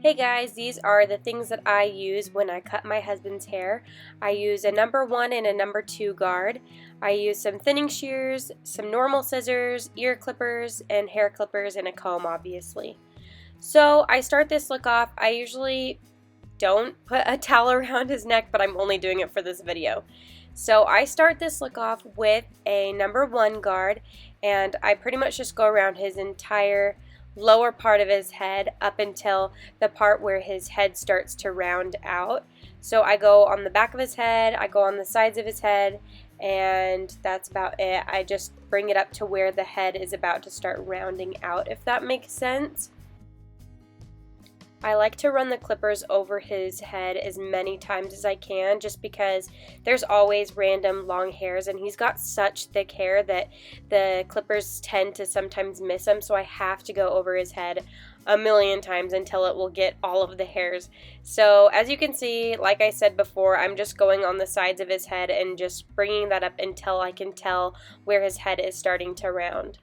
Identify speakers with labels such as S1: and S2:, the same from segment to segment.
S1: Hey guys, these are the things that I use when I cut my husband's hair. I use a number 1 and a number 2 guard. I use some thinning shears, some normal scissors, ear clippers, and hair clippers, and a comb obviously. So I start this look off. I usually don't put a towel around his neck, but I'm only doing it for this video. So I start this look off with a number 1 guard, and I pretty much just go around his entire lower part of his head up until the part where his head starts to round out. So I go on the back of his head, I go on the sides of his head, and that's about it. I just bring it up to where the head is about to start rounding out, if that makes sense. I like to run the clippers over his head as many times as I can, just because there's always random long hairs, and he's got such thick hair that the clippers tend to sometimes miss him, so I have to go over his head a million times until it will get all of the hairs. So as you can see, like I said before, I'm just going on the sides of his head and just bringing that up until I can tell where his head is starting to round.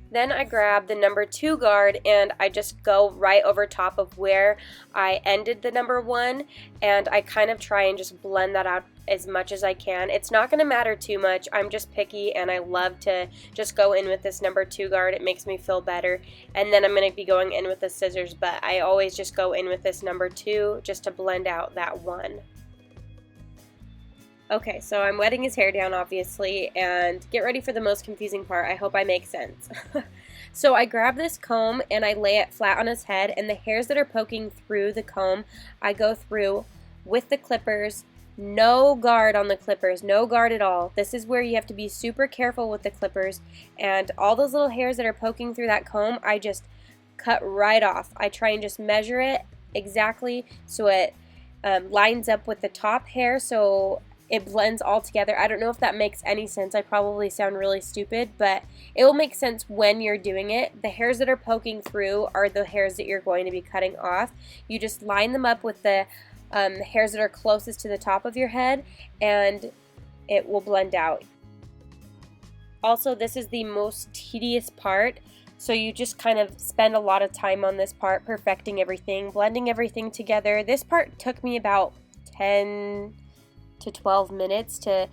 S1: Then I grab the number 2 guard and I just go right over top of where I ended the number 1, and I kind of try and just blend that out as much as I can. It's not going to matter too much. I'm just picky and I love to just go in with this number 2 guard. It makes me feel better. And then I'm going to be going in with the scissors, but I always just go in with this number 2 just to blend out that 1. Okay, so I'm wetting his hair down, obviously, and get ready for the most confusing part. I hope I make sense. So I grab this comb and I lay it flat on his head, and the hairs that are poking through the comb, I go through with the clippers. No guard on the clippers, no guard at all. This is where you have to be super careful with the clippers, and all those little hairs that are poking through that comb, I just cut right off. I try and just measure it exactly so it lines up with the top hair, so it blends all together. I don't know if that makes any sense. I probably sound really stupid, but it will make sense when you're doing it. The hairs that are poking through are the hairs that you're going to be cutting off. You just line them up with the hairs that are closest to the top of your head, and it will blend out. Also, this is the most tedious part, so you just kind of spend a lot of time on this part, perfecting everything, blending everything together. This part took me about 10 to 12 minutes to,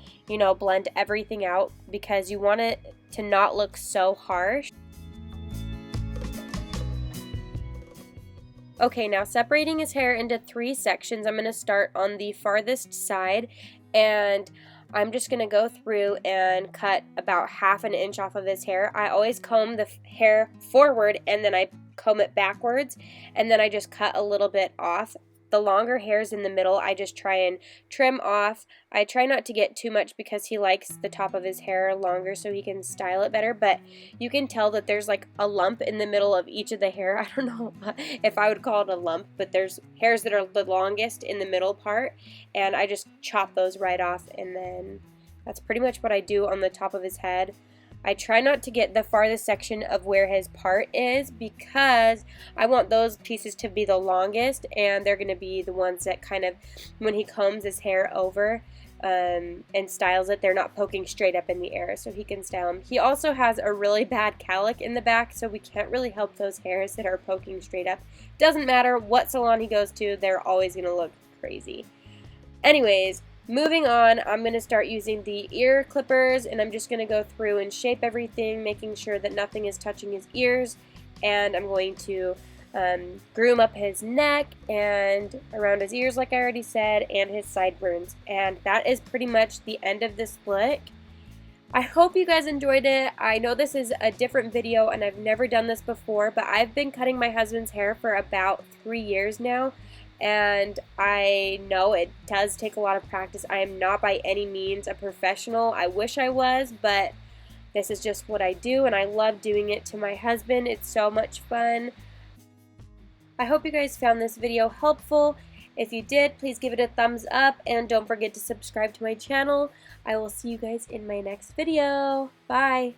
S1: blend everything out, because you want it to not look so harsh. Okay, now separating his hair into 3 sections, I'm going to start on the farthest side, and I'm just going to go through and cut about ½ inch off of his hair. I always comb the hair forward and then I comb it backwards, and then I just cut a little bit off. The longer hairs in the middle, I just try and trim off. I try not to get too much because he likes the top of his hair longer so he can style it better, but you can tell that there's like a lump in the middle of each of the hair. I don't know if I would call it a lump, but there's hairs that are the longest in the middle part, and I just chop those right off, and then that's pretty much what I do on the top of his head. I try not to get the farthest section of where his part is, because I want those pieces to be the longest, and they're going to be the ones that kind of, when he combs his hair over and styles it, they're not poking straight up in the air, so he can style them. He also has a really bad cowlick in the back, so we can't really help those hairs that are poking straight up. Doesn't matter what salon he goes to, they're always going to look crazy. Anyways, moving on, I'm going to start using the ear clippers, and I'm just going to go through and shape everything, making sure that nothing is touching his ears, and I'm going to groom up his neck and around his ears, like I already said, and his sideburns. And that is pretty much the end of this look. I hope you guys enjoyed it. I know this is a different video and I've never done this before, but I've been cutting my husband's hair for about 3 years now, and I know it does take a lot of practice. I am not by any means a professional. I wish I was, but this is just what I do, and I love doing it to my husband. It's so much fun. I hope you guys found this video helpful, If you did, please give it a thumbs up and don't forget to subscribe to my channel. I will see you guys in my next video. Bye!